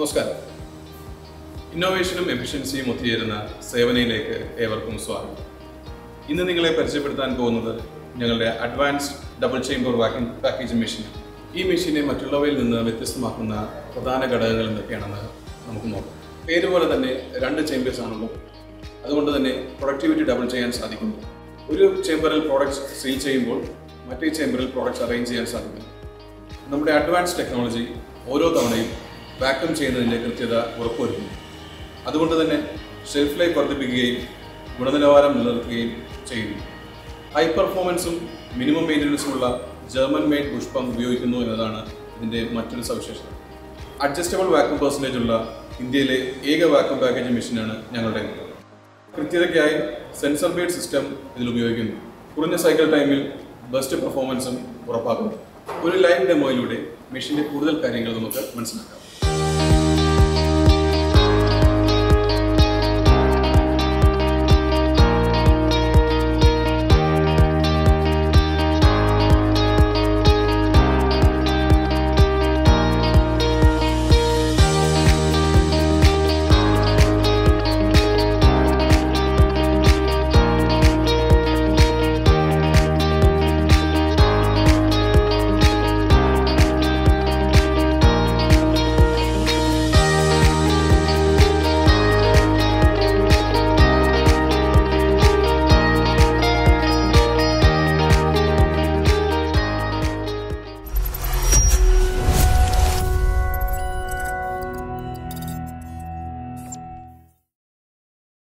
നമസ്കാരം. ഇന്നോവേഷനും എഫിഷ്യൻസിയും ഒത്തുചേരുന്ന സേവനയിലേക്ക് ഏവർക്കും സ്വാഗതം. ഇന്ന് നിങ്ങളെ പരിചയപ്പെടുത്താൻ പോകുന്നത് ഞങ്ങളുടെ advanced double chamber vacuum packaging machine. ഈ മെഷീനെ മറ്റുള്ളവയിൽ നിന്ന് വ്യത്യസ്തമാക്കുന്ന പ്രധാന ഘടകങ്ങൾ എന്തൊക്കെയാണെന്ന് നമുക്ക് നോക്കാം. പേര് പോലെ തന്നെ 2 ചേംബേഴ്സ് ആണുള്ളത്. അതുകൊണ്ട് തന്നെ പ്രൊഡക്ടിവിറ്റി ഡബിൾ ചെയ്യാൻ സാധിക്കുന്നു. ഒരു ചേംബറിൽ പ്രോഡക്ട്സ് സീൽ ചെയ്യുമ്പോൾ മറ്റേ ചേംബറിൽ പ്രോഡക്ട്സ് അറേഞ്ച് ചെയ്യാൻ സാധിക്കും. നമ്മുടെ അഡ്വാൻസ് ടെക്നോളജി ഓരോ തവണയും വാക്യൂം ചെയ്യുന്നതിൻ്റെ കൃത്യത ഉറപ്പുവരുത്തുന്നു. അതുകൊണ്ട് തന്നെ ഷെൽഫ് ലൈഫ് വർദ്ധിപ്പിക്കുകയും ഗുണനിലവാരം നിലനിർത്തുകയും ചെയ്യുന്നു. ഹൈ പെർഫോമൻസും മിനിമം മെയിൻ്റനൻസുമുള്ള ജർമ്മൻ മെയ്ഡ് ബുഷ് പമ്പ് ഉപയോഗിക്കുന്നു എന്നതാണ് ഇതിൻ്റെ മറ്റൊരു സവിശേഷത. അഡ്ജസ്റ്റബിൾ വാക്യൂം പെർസെൻറ്റേജ് ഉള്ള ഇന്ത്യയിലെ ഏക വാക്യൂം പാക്കേജിംഗ് മെഷീനാണ് ഞങ്ങളുടെ. കൃത്യതയ്ക്കായി സെൻസർ ബേഡ് സിസ്റ്റം ഇതിൽ ഉപയോഗിക്കുന്നു. കുറഞ്ഞ സൈക്കിൾ ടൈമിൽ ബെസ്റ്റ് പെർഫോമൻസും ഉറപ്പാക്കുന്നു. ഒരു ലൈവ് ഡെമോയിലൂടെ മെഷീൻ്റെ കൂടുതൽ കാര്യങ്ങൾ നമുക്ക് മനസ്സിലാക്കാം.